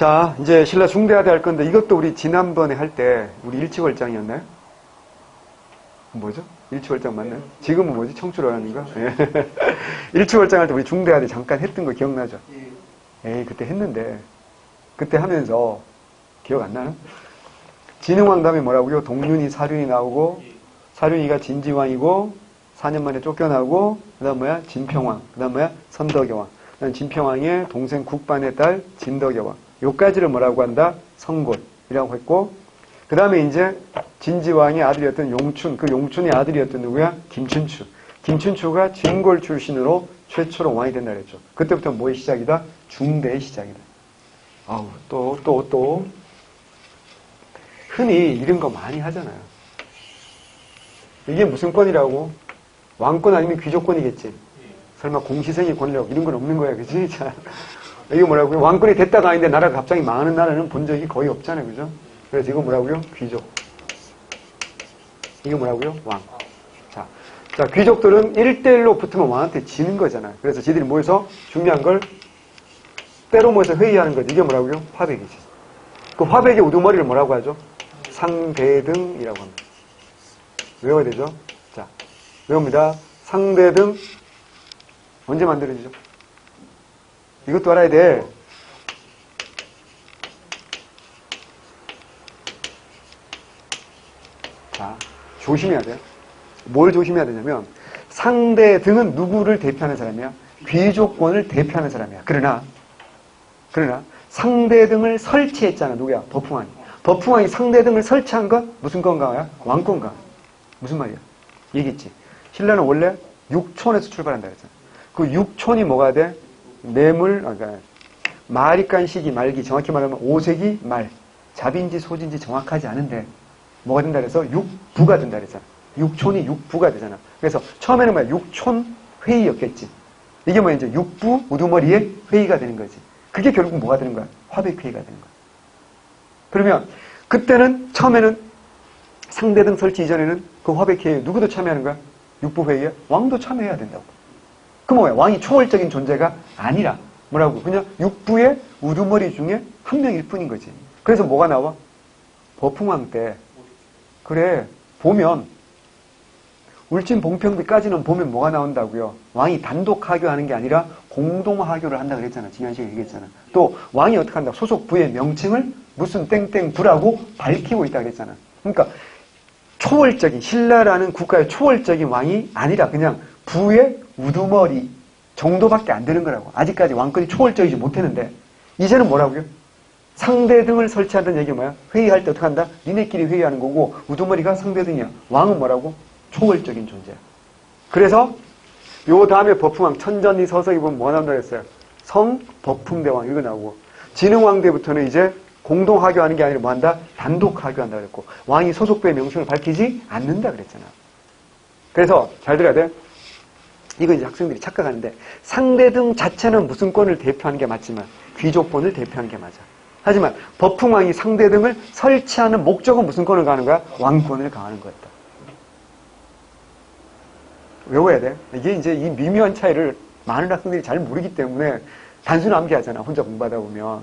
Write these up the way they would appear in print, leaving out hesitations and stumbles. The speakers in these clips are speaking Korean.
자, 이제 신라 중대하대 할 건데 이것도 우리 지난번에 할 때 우리 일치월장이었나요? 뭐죠? 일치월장 맞나요? 지금은 뭐지? 청출어란인가? 예. 일치월장 할 때 우리 중대하대 잠깐 했던 거 기억나죠? 에이, 그때 했는데 그때 하면서 기억 안 나요? 진흥왕 다음에 뭐라고요? 동륜이 사륜이 나오고 사륜이가 진지왕이고 4년 만에 쫓겨나고 그 다음 뭐야? 진평왕 그 다음 뭐야? 선덕여왕 그 다음 진평왕의 동생 국반의 딸 진덕여왕 요까지를 뭐라고 한다? 성골이라고 했고 그 다음에 이제 진지왕의 아들이었던 용춘 그 용춘의 아들이었던 누구야? 김춘추 김춘추가 진골 출신으로 최초로 왕이 된다 그랬죠. 그때부터 뭐의 시작이다? 중대의 시작이다. 아우 또 흔히 이런 거 많이 하잖아요. 이게 무슨 권이라고? 왕권 아니면 귀족권이겠지. 설마 공시생의 권력 이런 건 없는 거야, 그지? 자, 이게 뭐라고요? 왕권이 됐다가 아닌데 나라가 갑자기 망하는 나라는 본 적이 거의 없잖아요, 그죠? 그래서 이거 뭐라고요? 귀족. 이게 뭐라고요? 왕. 자, 귀족들은 1대1로 붙으면 왕한테 지는 거잖아요. 그래서 지들이 모여서 중요한 걸 때로 모여서 회의하는 거지. 이게 뭐라고요? 화백이지. 그 화백의 우두머리를 뭐라고 하죠? 상대등이라고 합니다. 외워야 되죠? 자, 외웁니다. 상대등 언제 만들어지죠? 이것도 알아야 돼. 자, 조심해야 돼요. 뭘 조심해야 되냐면 상대등은 누구를 대표하는 사람이야? 귀족권을 대표하는 사람이야. 그러나 상대등을 설치했잖아. 누구야? 법흥왕이. 법흥왕이 상대등을 설치한 건 무슨 건가요? 왕권가. 무슨 말이야? 얘기했지. 신라는 원래 육촌에서 출발한다 그랬잖아. 그 육촌이 뭐가 돼? 뇌물, 그러니까 말이간 시기 말기, 정확히 말하면 5세기 말. 잡인지 소진지 정확하지 않은데 뭐가 된다 그래서 육부가 된다 그랬잖아. 육촌이 육부가 되잖아. 그래서 처음에는 뭐야? 육촌 회의였겠지. 이게 뭐야? 이제 육부 우두머리의 회의가 되는 거지. 그게 결국 뭐가 되는 거야? 화백회의가 되는 거야. 그러면 그때는 처음에는 상대등 설치 이전에는 그 화백회의에 누구도 참여하는 거야? 육부회의에? 왕도 참여해야 된다고. 그 뭐야? 왕이 초월적인 존재가 아니라 뭐라고? 그냥 육부의 우두머리 중에 한 명일 뿐인 거지. 그래서 뭐가 나와? 법흥왕 때 그래 보면 울진 봉평비까지는 보면 뭐가 나온다고요? 왕이 단독 하교하는 게 아니라 공동 하교를 한다 그랬잖아. 지난 시간에 얘기했잖아. 또 왕이 어떻게 한다? 소속 부의 명칭을 무슨 땡땡부라고 밝히고 있다 그랬잖아. 그러니까 초월적인 신라라는 국가의 초월적인 왕이 아니라 그냥 부의 우두머리 정도밖에 안 되는 거라고. 아직까지 왕권이 초월적이지 못했는데 이제는 뭐라고요? 상대등을 설치한다는 얘기가 뭐야? 회의할 때 어떻게 한다? 니네끼리 회의하는 거고 우두머리가 상대등이야. 왕은 뭐라고? 초월적인 존재야. 그래서 요 다음에 법흥왕 천전이 서석이 보면 뭐가 나온다고 했어요? 성법흥대왕 이거 나오고 진흥왕 때부터는 이제 공동하교하는 게 아니라 뭐한다? 단독하교한다 그랬고 왕이 소속부의 명칭을 밝히지 않는다 그랬잖아. 그래서 잘 들어야 돼. 이거 이제 학생들이 착각하는데 상대등 자체는 무슨 권을 대표하는 게 맞지만 귀족권을 대표하는 게 맞아. 하지만 법흥왕이 상대등을 설치하는 목적은 무슨 권을 가하는 거야? 왕권을 가하는 거였다. 외워야 돼. 이게 이제 이 미묘한 차이를 많은 학생들이 잘 모르기 때문에 단순 암기하잖아. 혼자 공부하다 보면.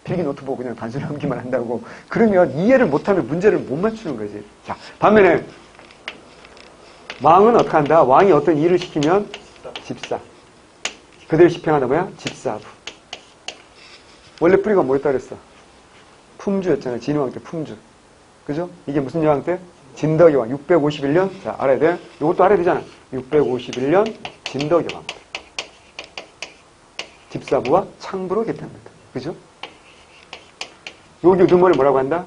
필기 노트 보고 그냥 단순 암기만 한다고. 그러면 이해를 못하면 문제를 못 맞추는 거지. 자, 반면에 왕은 어떻게 한다? 왕이 어떤 일을 시키면 집사. 그대로 집행하다 뭐야? 집사부. 원래 뿌리가 뭐였다 그랬어? 품주였잖아. 진흥왕 때 품주. 그죠? 이게 무슨 여왕 때? 진덕여왕 651년. 자, 알아야 돼. 이것도 알아야 되잖아. 651년 진덕여왕. 집사부와 창부로 개편합니다. 그죠? 여기 우두머리 뭐라고 한다?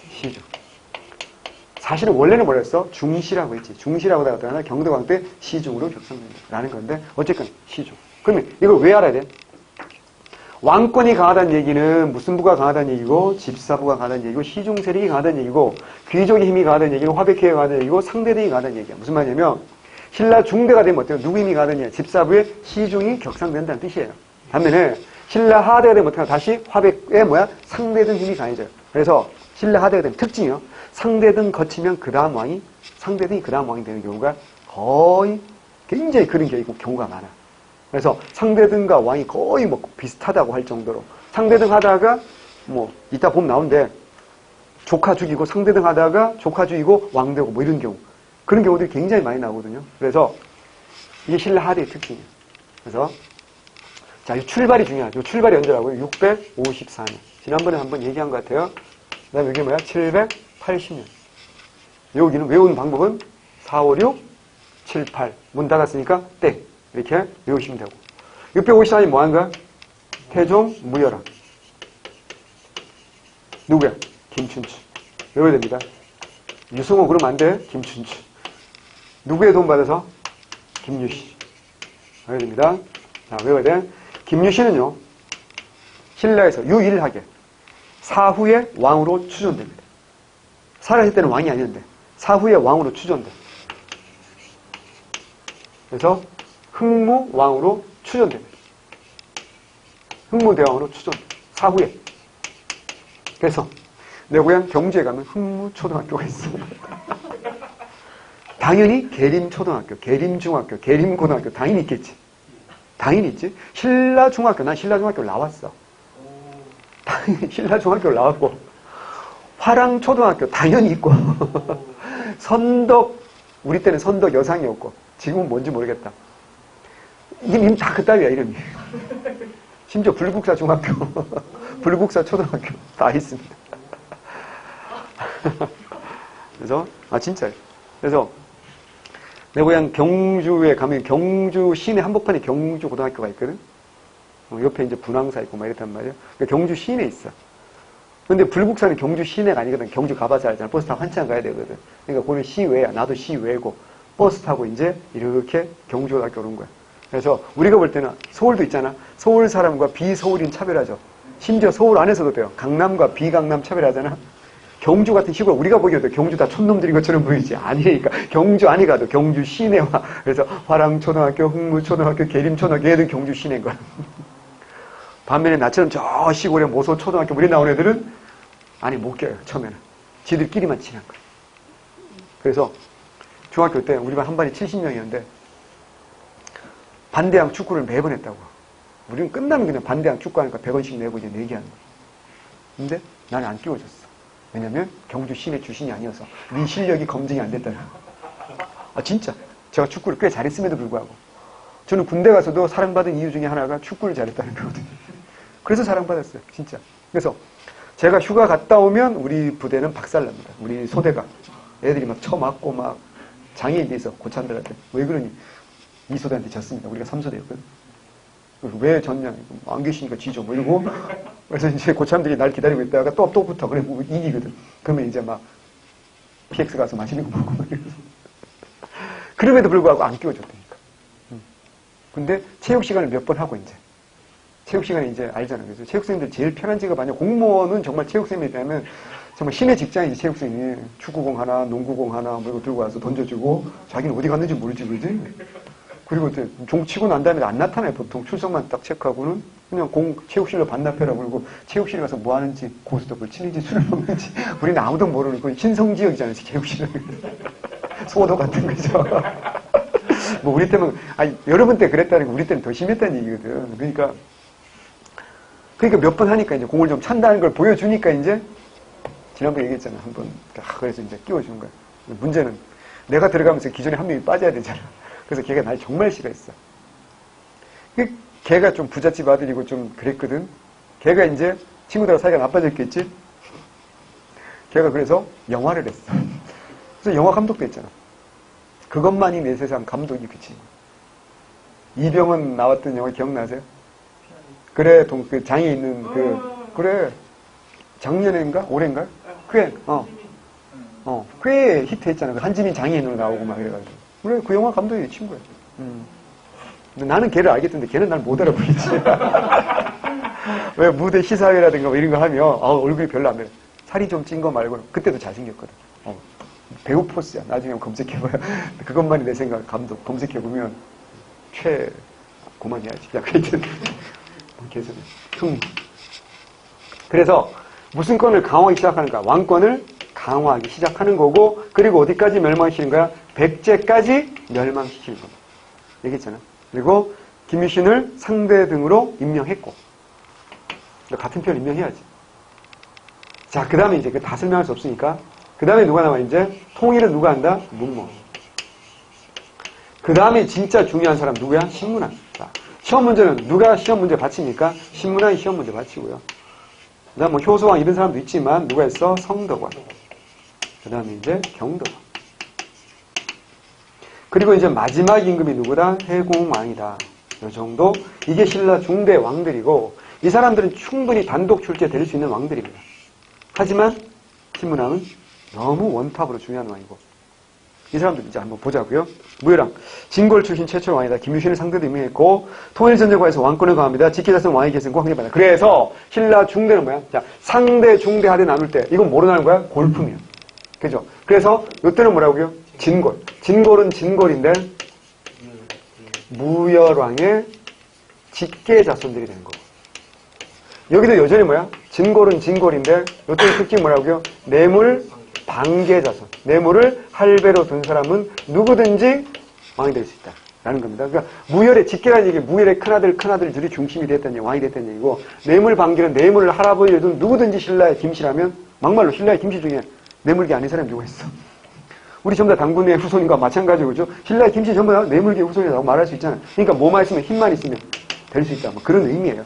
시주. 사실은 원래는 뭐랬어? 중시라고 했지. 중시라고 하다가 경덕왕 때 시중으로 격상된다. 라는 건데 어쨌건 시주. 그러면 이걸 왜 알아야 돼? 왕권이 강하다는 얘기는 무슨 부가 강하다는 얘기고 집사부가 강하다는 얘기고 시중 세력이 강하다는 얘기고 귀족의 힘이 강하다는 얘기고 화백회가 강하다는 얘기고 상대등이 강하다는 얘기야. 무슨 말이냐면 신라 중대가 되면 어때요? 누구 힘이 강하다는 얘기야? 집사부의 시중이 격상된다는 뜻이에요. 반면에 신라 하대가 되면 어떻게 다시 화백의 뭐야? 상대등 힘이 강해져요. 그래서 신라 하대가 되면 특징이요. 상대등 거치면 그 다음 왕이 상대등이 그 다음 왕이 되는 경우가 거의 굉장히 그런 경우가 많아. 그래서 상대등과 왕이 거의 뭐 비슷하다고 할 정도로 상대등 하다가 뭐 이따 보면 나오는데 조카 죽이고 상대등 하다가 조카 죽이고 왕 되고 뭐 이런 경우. 그런 경우들이 굉장히 많이 나오거든요. 그래서 이게 신라 하대의 특징이에요. 그래서 자, 이 출발이 중요하죠. 출발이 언제라고요? 654년. 지난번에 한번 얘기한 것 같아요. 그 다음에 여기 뭐야? 780년. 여기는 외우는 방법은 4, 5, 6, 7, 8. 문 닫았으니까 땡. 이렇게 외우시면 되고. 654년이 뭐 하는 거야? 태종 무열왕. 누구야? 김춘추. 외워야 됩니다. 유승호 그러면 안 돼. 김춘추. 누구의 도움 받아서? 김유시. 외워야 됩니다. 자, 외워야 돼. 김유시는요, 신라에서 유일하게 사후의 왕으로 추존됩니다. 살아있을 때는 왕이 아니었는데, 사후의 왕으로 추존돼. 그래서 흥무왕으로 추존됩니다. 흥무대왕으로 추존. 사후에. 그래서 내 고향 경주에 가면 흥무초등학교가 있어. 당연히 계림초등학교, 계림중학교, 계림고등학교 당연히 있겠지. 당연히 있지. 신라중학교, 난 신라중학교를 나왔어. 당연히 신라중학교를 나왔고, 화랑초등학교 당연히 있고, 선덕, 우리 때는 선덕 여상이었고, 지금은 뭔지 모르겠다. 이미 다 그따위야, 이름이. 심지어 불국사 중학교, 불국사 초등학교 다 있습니다. 그래서, 진짜요. 그래서, 내 고향 경주에 가면 경주 시내 한복판에 경주 고등학교가 있거든. 옆에 이제 분황사 있고 막 이랬단 말이야. 그러니까 경주 시내에 있어. 근데 불국사는 경주 시내가 아니거든. 경주 가봐서 알잖아. 버스 타고 한참 가야 되거든. 그러니까 거기는 시외야. 나도 시외고 버스 타고 이제 이렇게 경주 고등학교 오는 거야. 그래서 우리가 볼 때는 서울도 있잖아. 서울 사람과 비서울인 차별하죠. 심지어 서울 안에서도 돼요. 강남과 비강남 차별하잖아. 경주 같은 시골, 우리가 보기에도 경주 다 촌놈들인 것처럼 보이지. 아니니까. 경주 안에 가도 경주 시내와, 그래서 화랑초등학교, 흥무초등학교, 계림초등학교, 얘들 경주 시내인 거야. 반면에 나처럼 저 시골에 모소초등학교, 우리 나온 애들은, 못 껴요, 처음에는. 지들끼리만 친한 거야. 그래서 중학교 때 우리 반 한 반이 70명이었는데, 반대항 축구를 매번 했다고. 우리는 끝나면 그냥 반대항 축구하니까 100원씩 내고 이제 내기하는 거야. 근데 나는 안 끼워줬어. 왜냐면 경주 시내 출신이 아니어서 네 실력이 검증이 안 됐다는. 진짜 제가 축구를 꽤 잘했음에도 불구하고 저는 군대 가서도 사랑받은 이유 중에 하나가 축구를 잘했다는 거거든요. 그래서 사랑받았어요, 진짜. 그래서 제가 휴가 갔다 오면 우리 부대는 박살납니다. 우리 소대가 애들이 막 쳐맞고 막 장애인 돼서 고참들한테 왜 그러니 이 소대한테 졌습니다. 우리가 3소대였거든. 왜 졌냐? 안 계시니까 지죠. 뭐 이러고. 그래서 이제 고참들이 날 기다리고 있다가 또 붙어. 그래, 뭐 이기거든. 그러면 이제 막 PX 가서 맛있는 거 먹고 막 이러면서. 그럼에도 불구하고 안 끼워줬다니까. 근데 체육 시간을 몇 번 하고 이제. 체육 시간에 이제 알잖아. 그래서 체육생들 제일 편한 직업 아니야. 공무원은 정말 체육생이 되면 정말 신의 직장이지, 체육생이. 축구공 하나, 농구공 하나, 뭐 이거 들고 와서 던져주고 자기는 어디 갔는지 모르지, 그러지? 그리고 종 치고 난 다음에 안 나타나요. 보통 출석만 딱 체크하고는 그냥 체육실로 반납해라 그러고 체육실에 가서 뭐 하는지 고스톱을 치는지 술을 먹는지 우리는 아무도 모르는 그 신성지역이잖아요. 체육실은. 소도 같은 거죠. 뭐 우리 때는 여러분 때 그랬다는 거 우리 때는 더 심했다는 얘기거든. 그러니까 몇 번 하니까 이제 공을 좀 찬다는 걸 보여주니까 이제 지난번에 얘기했잖아. 한번 그래서 이제 끼워주는 거야. 문제는 내가 들어가면서 기존에 한 명이 빠져야 되잖아. 그래서 걔가 날 정말 싫어했어. 걔가 좀 부잣집 아들이고 좀 그랬거든. 걔가 이제 친구들하고 사이가 나빠졌겠지. 걔가 그래서 영화를 했어. 그래서 영화 감독도 했잖아. 그것만이 내 세상 감독이 그 친구. 이병헌 나왔던 영화 기억나세요? 그래, 그 장에 있는 그래. 작년인가? 올해인가? 꽤 히트했잖아. 그 한지민 장애인으로 나오고 막 이래가지고. 그래, 그 영화 감독이 친구야. 근데 나는 걔를 알겠던데 걔는 날 못 알아보겠지. 왜 무대 시사회라든가 뭐 이런 거 하면 얼굴이 별로 안 돼. 살이 좀 찐 거 말고는 그때도 잘생겼거든. 배우 포스야. 나중에 한번 검색해봐요. 그것만이 내 생각. 감독 검색해보면 고만해야지. 야, 그랬더니 계속 그래서 무슨 권을 강화하기 시작하는가? 왕권을 강화하기 시작하는 거고, 그리고 어디까지 멸망시키는 거야? 백제까지 멸망시키는 겁니다. 얘기했잖아. 그리고 김유신을 상대 등으로 임명했고, 같은 편 임명해야지. 자, 그 다음에 이제 그 다 설명할 수 없으니까. 그 다음에 누가 나와, 이제? 통일은 누가 한다? 문무. 그 다음에 진짜 중요한 사람 누구야? 신문왕. 자, 시험 문제는 누가 시험 문제 바칩니까? 신문왕이 시험 문제 바치고요. 그 다음 뭐 효소왕 이런 사람도 있지만 누가 있어? 성덕왕. 그 다음에 이제 경덕왕. 그리고 이제 마지막 임금이 누구다? 해공왕이다. 이 정도. 이게 신라 중대 왕들이고 이 사람들은 충분히 단독 출제 될 수 있는 왕들입니다. 하지만 신문왕은 너무 원탑으로 중요한 왕이고 이 사람들 이제 한번 보자고요. 무열왕. 진골 출신 최초의 왕이다. 김유신을 상대로 임명했고 통일전쟁과에서 왕권을 강합니다. 직계자성 왕의 계승과 확립받다. 그래서 신라 중대는 뭐야? 자, 상대, 중대, 하대 나눌 때 이건 뭐로 나눈 거야? 골품이야. 그죠? 그래서 이때는 뭐라고요? 진골. 진골은 진골인데 무열왕의 직계자손들이 되는 거고. 여기도 여전히 뭐야? 진골은 진골인데 이때는 특징이 뭐라고요? 뇌물 방계자손. 뇌물을 할배로 둔 사람은 누구든지 왕이 될 수 있다. 라는 겁니다. 그러니까 무열의 직계라는 얘기, 무열의 큰아들들이 중심이 됐다는 얘기, 왕이 됐다는 얘기고, 뇌물 방계는 뇌물을 할아버지에 둔 누구든지 신라의 김씨라면, 막말로 신라의 김씨 중에 뇌물계 아닌 사람이 누가 있어? 우리 전부 다 당군의 후손인과 마찬가지고, 그죠? 신라의 김씨 전부 다 뇌물계 후손이라고 말할 수 있잖아요. 그러니까 뭐만 있으면, 힘만 있으면 될 수 있다. 뭐 그런 의미예요.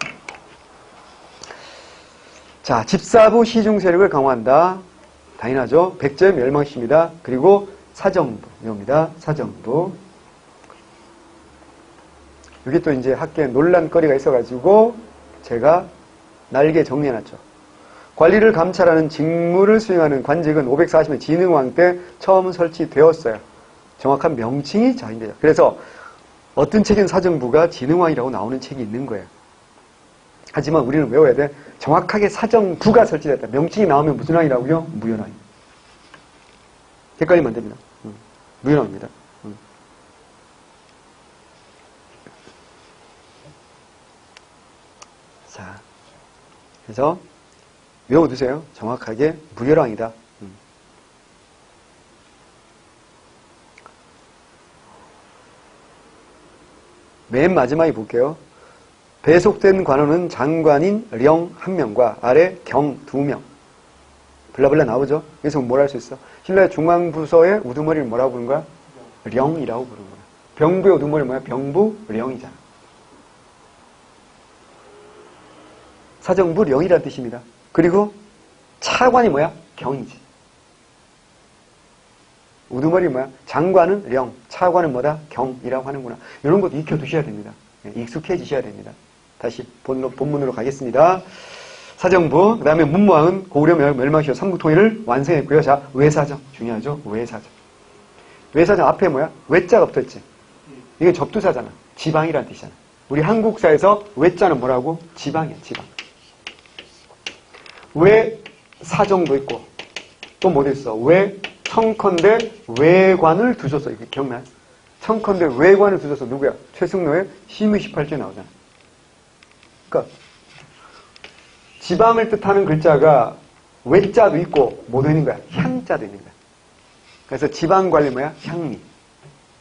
자, 집사부 시중 세력을 강화한다. 당연하죠. 백제 멸망시입니다. 그리고 사정부, 이겁니다. 사정부. 여기 또 이제 학계에 논란거리가 있어가지고 제가 날개 정리해놨죠. 관리를 감찰하는 직무를 수행하는 관직은 540년 진흥왕 때 처음 설치되었어요. 정확한 명칭이 자인되죠. 그래서 어떤 책인 사정부가 진흥왕이라고 나오는 책이 있는 거예요. 하지만 우리는 외워야 돼. 정확하게 사정부가 설치됐다. 명칭이 나오면 무슨 왕이라고요? 무열왕. 헷갈리면 안 됩니다. 무열왕입니다. 자, 그래서 외워두세요. 정확하게 무열왕이다. 맨 마지막에 볼게요. 배속된 관원은 장관인 령 1명과 아래 경 2명. 블라블라 나오죠? 여기서 뭘 할 수 있어? 신라의 중앙부서의 우두머리를 뭐라고 부르는 거야? 령이라고 부르는 거야. 병부의 우두머리 뭐야? 병부 령이잖아. 사정부 령이라는 뜻입니다. 그리고 차관이 뭐야? 경이지. 우두머리 뭐야? 장관은 령, 차관은 뭐다? 경이라고 하는구나. 이런 것도 익혀두셔야 됩니다. 익숙해지셔야 됩니다. 다시 본문으로 가겠습니다. 사정부, 그 다음에 문무왕은 고구려 멸망시효 삼국통일을 완성했고요. 자, 외사정. 중요하죠? 외사정. 외사정 앞에 뭐야? 외자가 붙어있지. 이게 접두사잖아. 지방이라는 뜻이잖아. 우리 한국사에서 외자는 뭐라고? 지방이야, 지방. 외사정도 있고, 또 뭐도 있어? 청컨대 외관을 두셨어. 이게 기억나요? 청컨대 외관을 두셨어. 누구야? 최승로의 심의 18조에 나오잖아. 그러니까 지방을 뜻하는 글자가 외자도 있고 뭐도 있는 거야? 향자도 있는 거야. 그래서 지방관리 뭐야? 향리.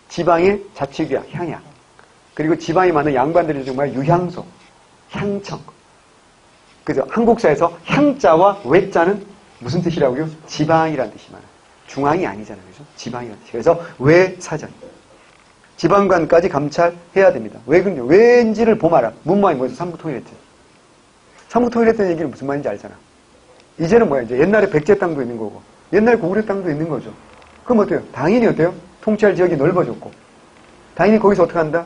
지방의 자치구야. 향약. 그리고 지방이 많은 양반들이 중 뭐야? 유향소. 향청. 그래서 한국사에서 향자와 외자는 무슨 뜻이라고요? 지방이라는 뜻이 많아요. 중앙이 아니잖아요. 그죠? 지방이라는 뜻이. 그래서 외사정. 지방관까지 감찰해야 됩니다. 왜 그런지, 왜인지를 보마라. 문무왕이 뭐해서 삼국통일했지. 삼국통일했다는 얘기는 무슨 말인지 알잖아. 이제는 뭐야? 이제 옛날에 백제 땅도 있는 거고, 옛날에 고구려 땅도 있는 거죠. 그럼 어때요? 당연히 어때요? 통치할 지역이 넓어졌고, 당연히 거기서 어떻게 한다?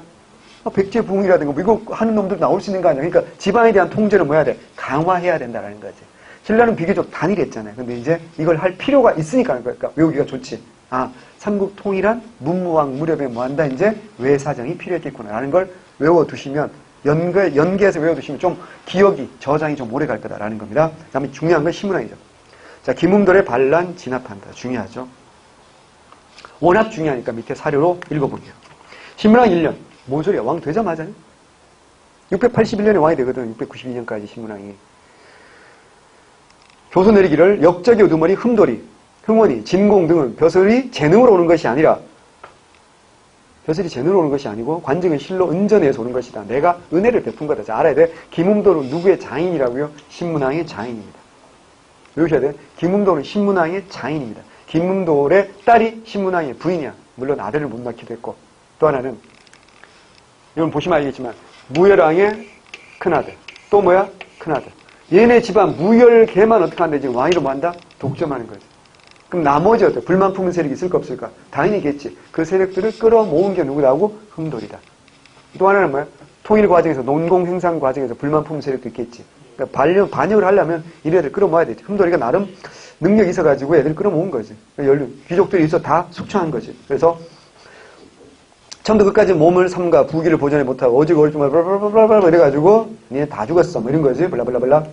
백제 부흥이라든가, 뭐 이거 하는 놈들 나올 수 있는 거 아니야? 그러니까 지방에 대한 통제는 뭐 해야 돼? 강화해야 된다라는 거지. 신라는 비교적 단일했잖아요. 근데 이제 이걸 할 필요가 있으니까 하는 거야. 그러니까 외우기가 좋지. 아, 삼국 통일한 문무왕 무렵에 뭐 한다? 이제 외사정이 필요했겠구나라는 걸 외워두시면, 연계해서 외워두시면 좀 기억이, 저장이 좀 오래 갈 거다라는 겁니다. 그 다음에 중요한 건 신문왕이죠. 자, 김웅돌의 반란 진압한다. 중요하죠. 워낙 중요하니까 밑에 사료로 읽어볼게요. 신문왕 1년. 뭔 소리야? 왕 되자마자요? 681년에 왕이 되거든. 692년까지 신문왕이. 교수 내리기를 역적의 우두머리 흠돌이, 흥원이, 진공 등은 벼슬이 재능으로 오는 것이 아니라 벼슬이 재능으로 오는 것이 아니고 관직은 실로 은전에서 오는 것이다. 내가 은혜를 베푼 거다. 자, 알아야 돼. 김웅돌은 누구의 장인이라고요? 신문왕의 장인입니다. 외우셔야 돼요. 김문돌은 신문왕의 장인입니다. 김문돌의 딸이 신문왕의 부인이야. 물론 아들을 못 낳기도 했고. 또 하나는 이건 보시면 알겠지만 무열왕의 큰아들. 또 뭐야? 큰아들. 얘네 집안 무열개만 어떻게 하는데 지금 왕위로 뭐 한다? 독점하는 거지. 그럼 나머지 어때? 불만 품은 세력이 있을까 없을까? 당연히 있겠지. 그 세력들을 끌어모은 게 누구라고? 흥돌이다. 또 하나는 뭐야? 통일 과정에서 논공 행상 과정에서 불만 품은 세력도 있겠지. 그러니까 반역을 하려면 이래들 끌어모아야 되지. 흥돌이가 나름 능력이 있어가지고 애들 끌어모은 거지. 귀족들이 있어 다 숙청한 거지. 그래서 처음부터 끝까지 몸을 삼가 부귀를 보존해 못하고 오직 얼중만 블라블라블라 이래가지고 니네 다 죽었어 뭐 이런 거지. 블라블라블라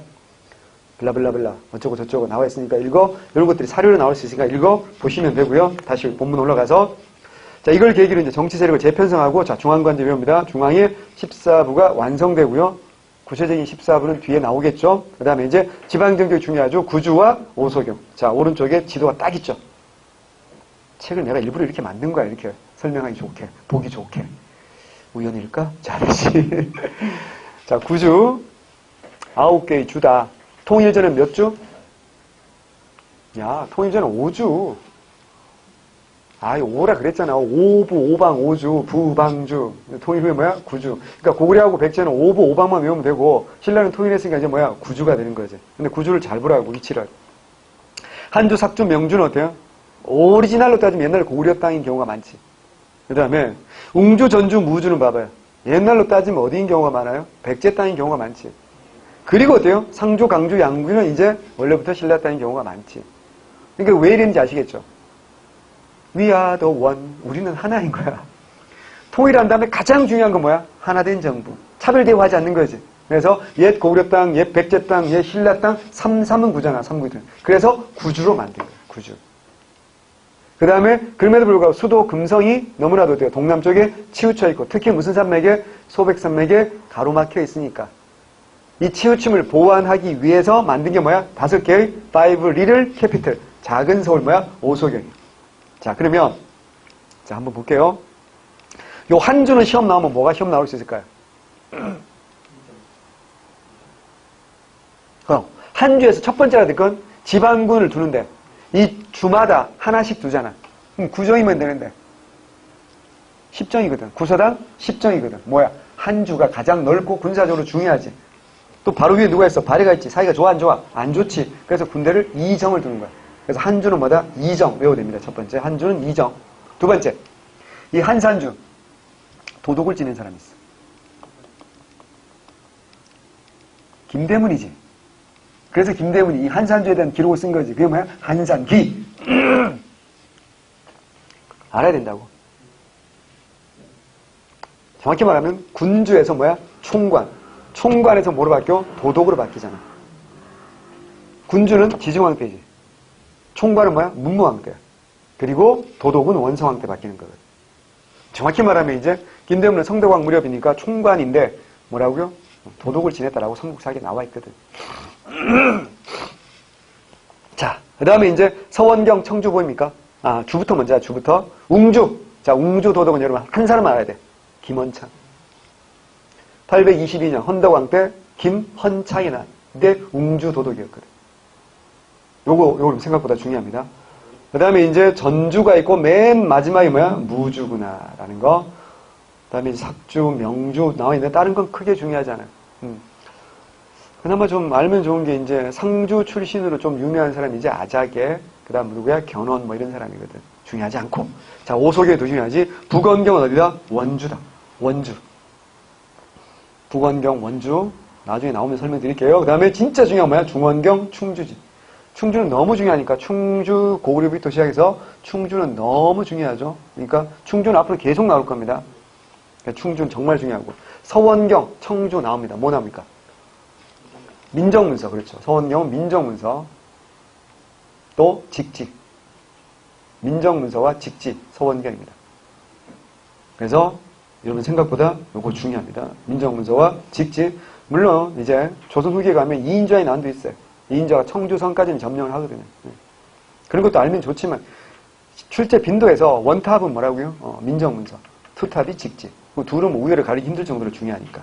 블라블라블라 어쩌고 저쩌고 나와 있으니까 읽어. 이런 것들이 사료로 나올 수 있으니까 읽어 보시면 되고요. 다시 본문 올라가서 자 이걸 계기로 이제 정치 세력을 재편성하고 자 중앙관제 외웁니다. 중앙의 14부가 완성되고요. 구체적인 14부는 뒤에 나오겠죠. 그 다음에 이제 지방정격이 중요하죠. 구주와 오소경. 자 오른쪽에 지도가 딱 있죠. 책을 내가 일부러 이렇게 만든 거야. 이렇게 설명하기 좋게, 보기 좋게. 우연일까? 잘했지. 자, 구주 9개의 주다. 통일전은 몇 주? 야, 통일전은 5주. 아, 이거 5라 그랬잖아. 오부, 오방, 오주, 부방주. 통일 후에 뭐야? 구주. 그러니까 고구려하고 백제는 오부, 오방만 외우면 되고 신라는 통일했으니까 이제 뭐야? 구주가 되는 거지. 근데 구주를 잘 보라고, 위치를. 한주, 삭주, 명주는 어때요? 오리지널로 따지면 옛날 고구려 땅인 경우가 많지. 그 다음에 웅주, 전주, 무주는 봐봐요. 옛날로 따지면 어디인 경우가 많아요? 백제 땅인 경우가 많지. 그리고 어때요? 상주, 강주, 양구는 이제 원래부터 신라 땅인 경우가 많지. 그러니까 왜 이랬는지 아시겠죠? We are the one. 우리는 하나인 거야. 통일한 다음에 가장 중요한 건 뭐야? 하나된 정부. 차별 대우하지 않는 거지. 그래서 옛 고구려 땅, 옛 백제 땅, 옛 신라 땅, 삼삼은 구잖아. 삼구들. 그래서 구주로 만든 거야. 구주. 그 다음에 그럼에도 불구하고 수도 금성이 너무나도 돼요. 동남쪽에 치우쳐 있고 특히 무슨 산맥에? 소백산맥에 가로막혀 있으니까 이 치우침을 보완하기 위해서 만든 게 뭐야? 5개의 five little capital. 작은 서울 뭐야? 오소경이. 자 그러면 자 한번 볼게요. 요 한주는 시험 나오면 뭐가 시험 나올 수 있을까요? 한주에서 첫 번째가 될 건 지방군을 두는데 이 주마다 하나씩 두잖아. 그럼 9정이면 되는데 10정이거든. 구서당 10정이거든. 뭐야? 한 주가 가장 넓고 군사적으로 중요하지. 또 바로 위에 누가 있어? 발해가 있지. 사이가 좋아 안 좋아? 안 좋지. 그래서 군대를 2정을 두는 거야. 그래서 한 주는 뭐다? 2정 외워야 됩니다. 첫 번째. 한 주는 2정. 두 번째. 이 한산주. 도독을 지낸 사람이 있어. 김대문이지. 그래서 김대문이 이 한산주에 대한 기록을 쓴 거지. 그게 뭐야? 한산기. 알아야 된다고. 정확히 말하면 군주에서 뭐야? 총관. 총관에서 뭐로 바뀌어? 도독으로 바뀌잖아. 군주는 지중왕 때지. 총관은 뭐야? 문무왕 때야. 그리고 도독은 원성왕 때 바뀌는 거거든. 정확히 말하면 이제 김대문은 성대왕 무렵이니까 총관인데 뭐라고요? 도독을 지냈다라고 삼국사기에 나와 있거든. 자, 그 다음에 이제 서원경, 청주 보입니까? 아, 주부터 먼저, 주부터. 웅주. 자, 웅주 도독은 여러분, 한 사람 알아야 돼. 김헌창. 822년 헌덕왕 때 김헌창이 난. 근데 웅주 도독이었거든. 요거 생각보다 중요합니다. 그 다음에 이제 전주가 있고 맨 마지막이 뭐야? 무주구나. 라는 거. 그 다음에 삭주, 명주 나와 있는데 다른 건 크게 중요하지 않아요. 그나마 좀 알면 좋은 게 이제 상주 출신으로 좀 유명한 사람이 이제 아자개, 그 다음 누구야? 견훤 뭐 이런 사람이거든. 중요하지 않고. 자, 오소경도 중요하지. 북원경은 어디다? 원주다. 원주. 북원경, 원주. 나중에 나오면 설명드릴게요. 그 다음에 진짜 중요한 뭐야? 중원경, 충주지. 충주는 너무 중요하니까 충주 고구려부터 시작해서 충주는 너무 중요하죠. 그러니까 충주는 앞으로 계속 나올 겁니다. 그러니까 충주는 정말 중요하고. 서원경, 청주 나옵니다. 뭐 나옵니까? 민정문서, 그렇죠. 서원경은 민정문서. 또 직지. 민정문서와 직지, 서원경입니다. 그래서 여러분 생각보다 요거 중요합니다. 민정문서와 직지. 물론 이제 조선 후기에 가면 이인자의 난도 있어요. 이인자가 청주성까지는 점령을 하거든요. 그런 것도 알면 좋지만 출제 빈도에서 원탑은 뭐라고요? 민정문서. 투탑이 직지. 둘은 뭐 우열을 가리기 힘들 정도로 중요하니까.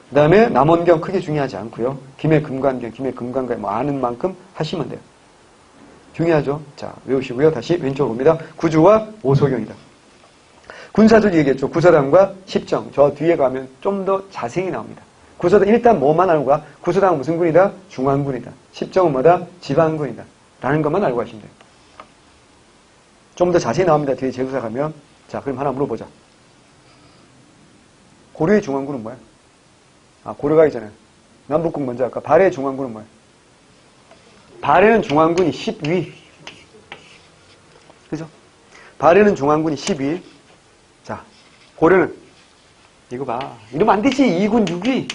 그 다음에 남원경 크게 중요하지 않고요. 김해 금관경 뭐 아는 만큼 하시면 돼요. 중요하죠. 자, 외우시고요. 다시 왼쪽으로 옵니다. 구주와 오소경이다. 군사들 얘기했죠. 구서당과 십정. 저 뒤에 가면 좀 더 자세히 나옵니다. 구서당, 일단 뭐만 알고 가? 구서당은 무슨 군이다? 중앙군이다. 십정은 뭐다? 지방군이다. 라는 것만 알고 가시면 돼요. 좀 더 자세히 나옵니다. 뒤에 제도사 가면. 자, 그럼 하나 물어보자. 고려의 중앙군은 뭐야? 아, 고려 가기 전에. 남북국 먼저 할까? 발해의 중앙군은 뭐야? 발해는 중앙군이 10위. 그죠? 발해는 중앙군이 10위. 자, 고려는 이거 봐. 이러면 안 되지. 2군 6위.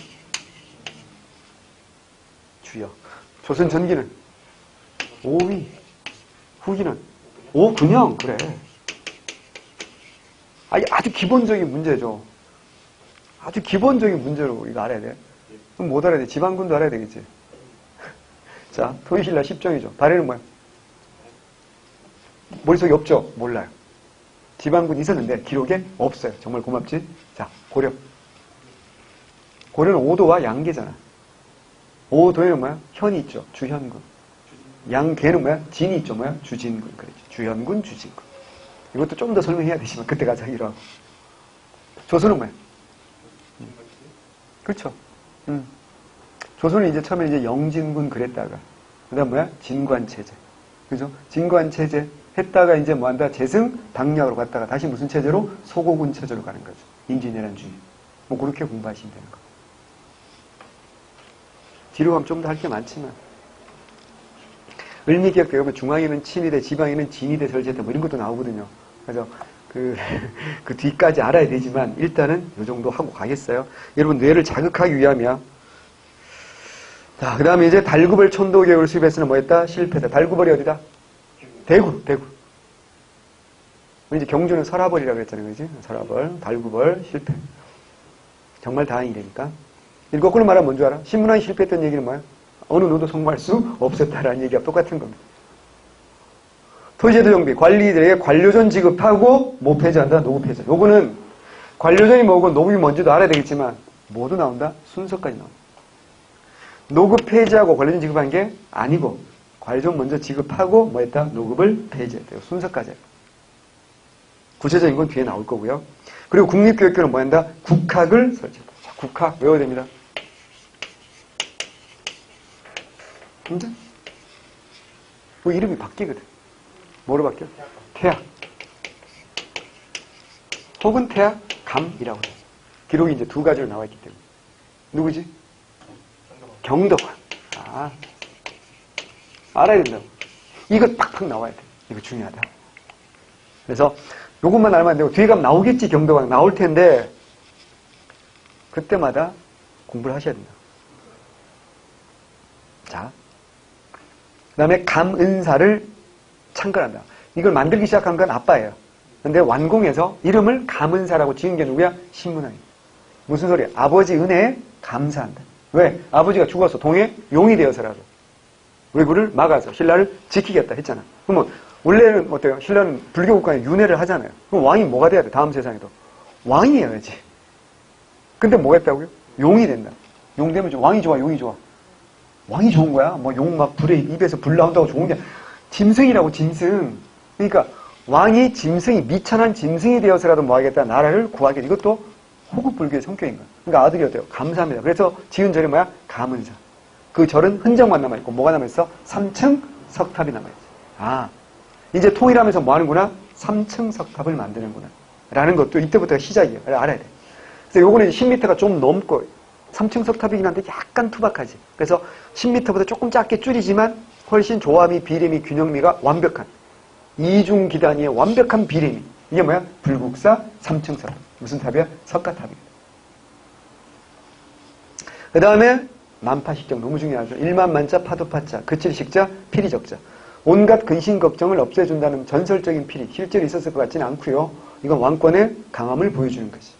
주여. 조선 전기는 5위. 후기는 5근형. 그래. 아주 기본적인 문제죠. 아주 기본적인 문제로 이거 알아야 돼. 그럼 못 알아야 돼. 지방군도 알아야 되겠지. 자, 토이신라 십정이죠. 발해는 뭐야? 머릿속에 없죠? 몰라요. 지방군 있었는데 기록에 없어요. 정말 고맙지? 자, 고려. 고려는 오도와 양계잖아. 오도에는 뭐야? 현이 있죠. 주현군. 양계는 뭐야? 진이 있죠. 뭐야? 주진군. 그렇지. 주현군, 주진군. 이것도 좀 더 설명해야 되지만 그때 가자 이러고. 조선은 뭐야? 그렇죠. 조선은 이제 처음에 이제 영진군 그랬다가 그다음 뭐야? 진관체제. 그죠? 진관체제 했다가 이제 뭐 한다? 재승 당략으로 갔다가 다시 무슨 체제로? 소고군 체제로 가는 거죠. 임진왜란주의. 뭐 그렇게 공부하시면 되는 거. 뒤로 가면 좀 더 할 게 많지만 을미기역 배우면 중앙에는 친위대, 지방에는 진위대, 설제대 뭐 이런 것도 나오거든요. 그래서 그 뒤까지 알아야 되지만 일단은 이 정도 하고 가겠어요. 여러분 뇌를 자극하기 위함이야. 자, 그 다음에 이제 달구벌 천도개혁을 수립했으나 뭐 했다? 실패다. 달구벌이 어디다? 대구. 이제 경주는 설화벌이라고 했잖아요. 그지? 설화벌, 달구벌, 실패. 정말 다행이라니까. 거꾸로 말하면 뭔 줄 알아? 신문왕이 실패했던 얘기는 뭐야? 어느 누구도 성공할 수 없었다라는 얘기가 똑같은 겁니다. 토지제도 정비, 관리들에게 관료전 지급하고 뭐 폐지한다? 노구 폐지. 요거는 관료전이 뭐고 노구이 뭔지도 알아야 되겠지만 모두 나온다? 순서까지 나온다. 노구 폐지하고 관료전 지급한 게 아니고 관료전 먼저 지급하고 뭐 했다? 노급을 폐지했대요. 순서까지. 구체적인 건 뒤에 나올 거고요. 그리고 국립교육교는 뭐 한다? 국학을 설치한다. 자, 국학 외워야 됩니다. 근데 뭐 이름이 바뀌거든. 뭐로 바뀌어? 태학. 혹은 태학감이라고 해요. 기록이 이제 두 가지로 나와 있기 때문에. 누구지? 경덕왕. 아, 알아야 된다고. 이거 팍팍 나와야 돼. 이거 중요하다. 그래서 요것만 알면 안 되고 뒤에 가면 나오겠지. 경덕왕 나올 텐데 그때마다 공부를 하셔야 된다. 자, 그 다음에 감은사를 창건한다. 이걸 만들기 시작한 건 아빠예요. 근데 완공해서 이름을 감은사라고 지은 게 누구야? 신문왕이야. 무슨 소리야? 아버지 은혜에 감사한다. 왜? 아버지가 죽어서 동해 용이 되어서라도 외구를 막아서 신라를 지키겠다 했잖아. 그러면 원래는 어때요? 신라는 불교 국가에 윤회를 하잖아요. 그럼 왕이 뭐가 돼야 돼? 다음 세상에도. 왕이어야지. 근데 뭐 했다고요? 용이 된다. 용 되면 왕이 좋아, 용이 좋아. 왕이 좋은 거야. 뭐 용 막 불에 입에서 불 나온다고 좋은 게 짐승이라고 짐승. 그러니까 왕이 짐승이 미천한 짐승이 되어서라도 뭐 하겠다. 나라를 구하겠다. 이것도 호국 불교의 성격인 거야. 그러니까 아들이 어때요? 감사합니다. 그래서 지은 절이 뭐야? 감은사. 그 절은 흔적만 남아있고 뭐가 남아있어? 3층 석탑이 남아있어. 아, 이제 통일하면서 뭐 하는구나? 3층 석탑을 만드는구나. 라는 것도 이때부터가 시작이에요. 알아야 돼. 그래서 요거는 10m가 좀 넘고 3층 석탑이긴 한데 약간 투박하지. 그래서 10m보다 조금 작게 줄이지만 훨씬 조화미, 비례미, 균형미가 완벽한 이중기단위의 완벽한 비례미. 이게 뭐야? 불국사 3층 석탑. 무슨 탑이야? 석가탑이야. 그 다음에 만파식정 너무 중요하죠. 일만만자, 파도파자, 그칠식자, 피리적자. 온갖 근심 걱정을 없애준다는 전설적인 필이 실제로 있었을 것 같지는 않고요. 이건 왕권의 강함을 보여주는 거지.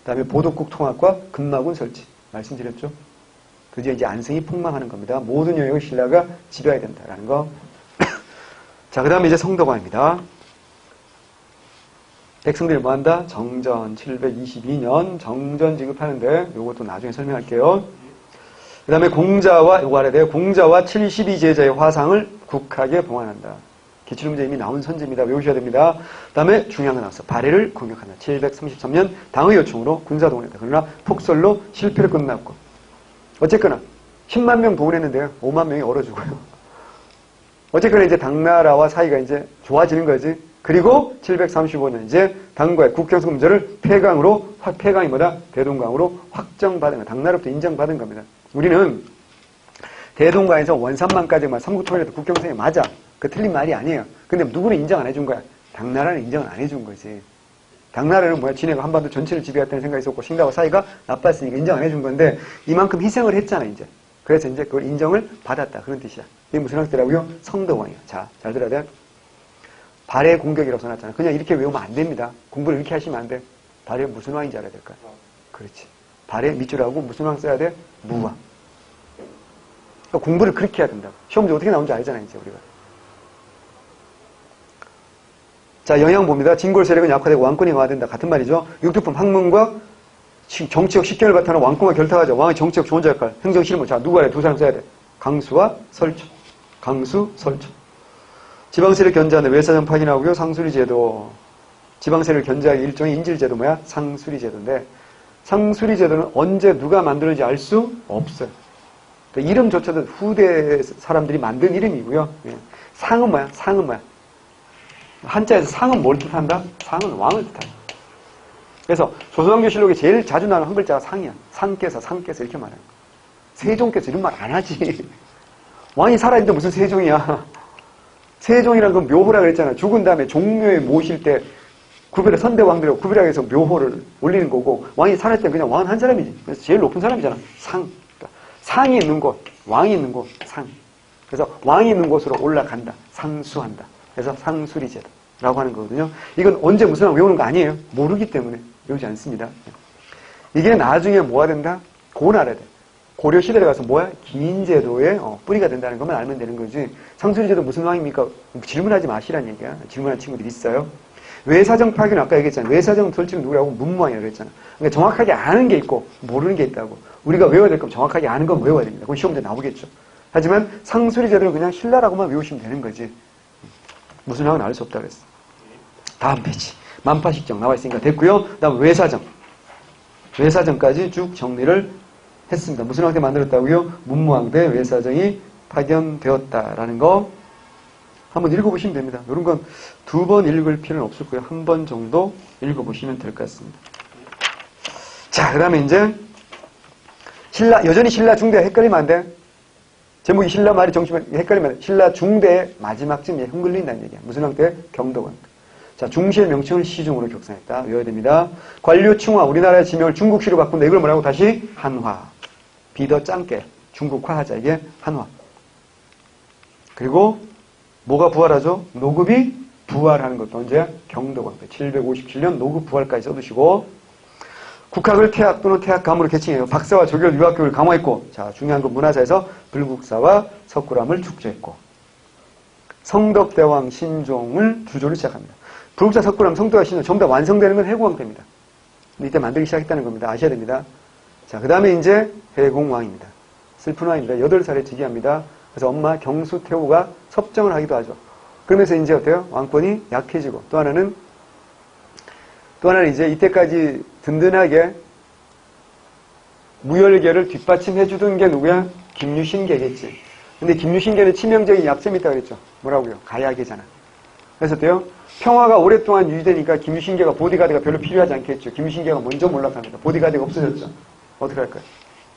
그 다음에 보도국 통합과 금마군 설치. 말씀드렸죠? 드디어 이제 안승이 폭망하는 겁니다. 모든 영역을 신라가 지배해야 된다라는 거. 자, 그 다음에 이제 성덕왕입니다. 백성들이 뭐 한다? 정전 722년 정전 지급하는데 요것도 나중에 설명할게요. 그 다음에 공자와, 이거 알아야 돼요. 공자와 72제자의 화상을 국하게 봉안한다. 기출문제 이미 나온 선지입니다. 외우셔야 됩니다. 그 다음에 중요한 거 나왔어. 발해를 공격한다. 733년 당의 요청으로 군사동원했다. 그러나 폭설로 실패로 끝났고. 어쨌거나 10만 명 동원했는데요. 5만 명이 얼어 죽어요. 어쨌거나 이제 당나라와 사이가 이제 좋아지는 거지. 그리고 735년 이제 당과의 국경선 문제를 폐강으로, 폐강이 뭐다? 대동강으로 확정받은 거. 당나라부터 인정받은 겁니다. 우리는 대동강에서 원산만까지만 삼국통일에도 국경선이 맞아. 그 틀린 말이 아니에요. 근데 누구는 인정 안 해준 거야? 당나라는 인정을 안 해준 거지. 당나라는 뭐야? 지네가 한반도 전체를 지배했다는 생각이 있었고 신라와 사이가 나빴으니까 인정 안 해준 건데 이만큼 희생을 했잖아 이제. 그래서 이제 그걸 인정을 받았다. 그런 뜻이야. 이게 무슨 학대라고요? 성덕왕이야. 자, 잘 들어야 돼. 발해 공격이라고 써놨잖아. 그냥 이렇게 외우면 안 됩니다. 공부를 이렇게 하시면 안 돼. 발해 무슨 왕인지 알아야 될까? 그렇지. 발해 밑줄하고 무슨 왕 써야 돼? 무왕. 그러니까 공부를 그렇게 해야 된다. 시험 문제 어떻게 나오는지 알잖아 이제 우리가. 자, 영향 봅니다. 진골 세력은 약화되고 왕권이 강화된다. 같은 말이죠. 육두품 학문과 정치적 식견을 바탕으로 왕권과 결탁하죠. 왕의 정치적 조언자 역할, 행정 실무. 자, 누구 아래 두 사람 써야 돼. 강수와 설초. 강수, 설초. 지방세를 견제하는 외사정 파견하고요. 상수리제도. 지방세를 견제하기 일종의 인질제도 뭐야? 상수리제도인데 상수리제도는 언제 누가 만들었는지 알 수 없어요. 그러니까 이름조차도 후대 사람들이 만든 이름이고요. 상은 뭐야? 상은 뭐야? 한자에서 상은 뭘 뜻한다? 상은 왕을 뜻한다. 그래서 조선왕조실록에 제일 자주 나오는 한 글자가 상이야. 상께서 이렇게 말하는 거야. 세종께서 이런 말 안 하지. 왕이 살아있는데 무슨 세종이야. 세종이란 건 묘호라 그랬잖아. 죽은 다음에 종묘에 모실 때 구별해 선대왕들하고 구별하기 위해서 묘호를 올리는 거고 왕이 살아있을 때 그냥 왕은 한 사람이지. 그래서 제일 높은 사람이잖아. 상. 그러니까 상이 있는 곳, 왕이 있는 곳, 상. 그래서 왕이 있는 곳으로 올라간다. 상수한다. 그래서 상수리제도라고 하는 거거든요. 이건 언제 무슨 왕 외우는 거 아니에요. 모르기 때문에 외우지 않습니다. 이게 나중에 뭐가 된다? 그건 알아야 돼. 고려 시대에 가서 뭐야? 기인제도의 뿌리가 된다는 것만 알면 되는 거지. 상수리제도 무슨 왕입니까? 질문하지 마시라는 얘기야. 질문하는 친구들이 있어요. 외사정 파견은 아까 얘기했잖아. 외사정 설치는 누구라고? 문무왕이라고 그랬잖아. 그러니까 정확하게 아는 게 있고 모르는 게 있다고. 우리가 외워야 될 거면 정확하게 아는 건 외워야 됩니다. 그건 시험 문제 나오겠죠. 하지만 상수리제도를 그냥 신라라고만 외우시면 되는 거지. 무슨 왕은 알 수 없다고 그랬어. 다음 페이지. 만파식정 나와 있으니까 됐고요. 그 다음 외사정. 외사정까지 쭉 정리를 했습니다. 무슨 왕 때 만들었다고요? 문무왕 때 외사정이 파견되었다라는 거 한번 읽어보시면 됩니다. 이런 건 두 번 읽을 필요는 없을 거예요. 한 번 정도 읽어보시면 될 것 같습니다. 자, 그 다음에 이제 여전히 신라 중대 헷갈리면 안 돼. 제목이 신라 말이 정치면 헷갈리면 안 돼. 신라 중대의 마지막쯤에 흔들린다는 얘기야. 무슨 왕 때? 경덕왕. 자, 중시의 명칭을 시중으로 격상했다. 외워야 됩니다. 관료충화, 우리나라의 지명을 중국시로 바꾼다. 이걸 뭐라고? 다시 한화. 비더 짱깨. 중국화 하자. 이게 한화. 그리고 뭐가 부활하죠? 노급이 부활하는 것도 언제? 경덕왕 때 757년 노급 부활까지 써두시고 국학을 태학 또는 태학감으로 계칭해요. 박사와 조교 유학교육을 강화했고 자 중요한 건 문화사에서 불국사와 석굴암을 축제했고 성덕대왕 신종을 주조를 시작합니다. 불국사, 석굴암, 성덕대왕 신종 전부 다 완성되는 건 해공왕 때입니다. 이때 만들기 시작했다는 겁니다. 아셔야 됩니다. 자, 그 다음에 이제 해공왕입니다. 슬픈 왕입니다. 8살에 즉위합니다. 그래서 엄마 경수태후가 섭정을 하기도 하죠. 그러면서 이제 어때요? 왕권이 약해지고 또 하나는 이제 이때까지 든든하게 무열계를 뒷받침해주던 게 누구야? 김유신계겠지. 근데 김유신계는 치명적인 약점이 있다고 그랬죠. 뭐라고요? 가야계잖아. 그래서 어때요? 평화가 오랫동안 유지되니까 김유신계가 보디가드가 별로 필요하지 않겠죠. 김유신계가 먼저 몰락합니다. 보디가드가 없어졌죠. 어떻게 할까요?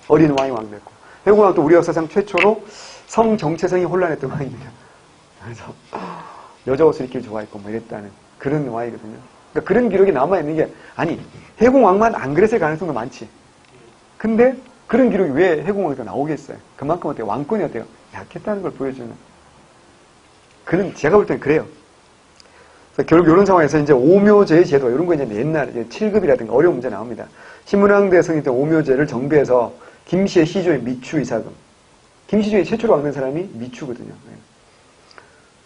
어린 왕이 왕 됐고. 해공왕도 우리 역사상 최초로 성 정체성이 혼란했던 왕입니다. 그래서 여자 옷을 입길 좋아했고 뭐 이랬다는 그런 왕이거든요. 그러니까 그런 기록이 남아있는 게 아니 해공왕만 안 그랬을 가능성도 많지. 근데 그런 기록이 왜 해공왕에서 나오겠어요? 그만큼 어때요? 왕권이 어때요? 약했다는 걸 보여주는 그런 제가 볼 때는 그래요. 그래서 결국 이런 상황에서 이제 오묘제의 제도 이런 거 이제 옛날 이제 7급이라든가 어려운 문제 나옵니다. 신문왕대 성립 때 오묘제를 정비해서 김씨의 시조의 미추 이사금. 김씨 중에 최초로 왕된 사람이 미추거든요.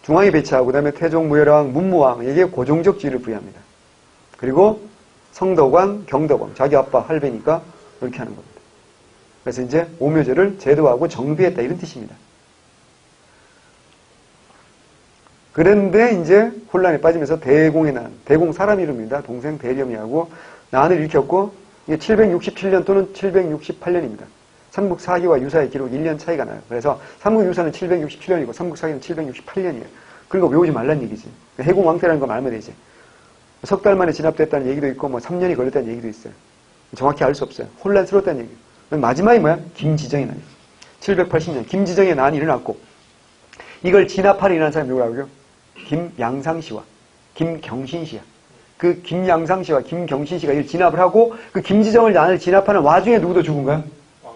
중앙에 배치하고 그다음에 태종, 무열왕, 문무왕에게 고종적 지위를 부여합니다. 그리고 성덕왕, 경덕왕 자기 아빠 할배니까 이렇게 하는 겁니다. 그래서 이제 오묘제를 제도하고 정비했다 이런 뜻입니다. 그런데 이제 혼란에 빠지면서 대공의 난, 대공 사람 이름입니다. 동생 대렴이하고 난을 일으켰고 이게 767년 또는 768년입니다. 삼국사기와 유사의 기록 1년 차이가 나요. 그래서 삼국유사는 767년이고 삼국사기는 768년이에요. 그러니까 외우지 말란 얘기지. 해공 왕태라는 거 말면 되지. 석 달 만에 진압됐다는 얘기도 있고 뭐 3년이 걸렸다는 얘기도 있어요. 정확히 알 수 없어요. 혼란스러웠다는 얘기. 마지막이 뭐야? 김지정의 난이에요. 780년 김지정의 난이 일어났고 이걸 진압하러 일어난 사람이 누구라고요? 김양상씨와 김경신씨야. 그 김양상씨와 김경신씨가 이를 진압을 하고 그 김지정을 난을 진압하는 와중에 누구도 죽은 거야?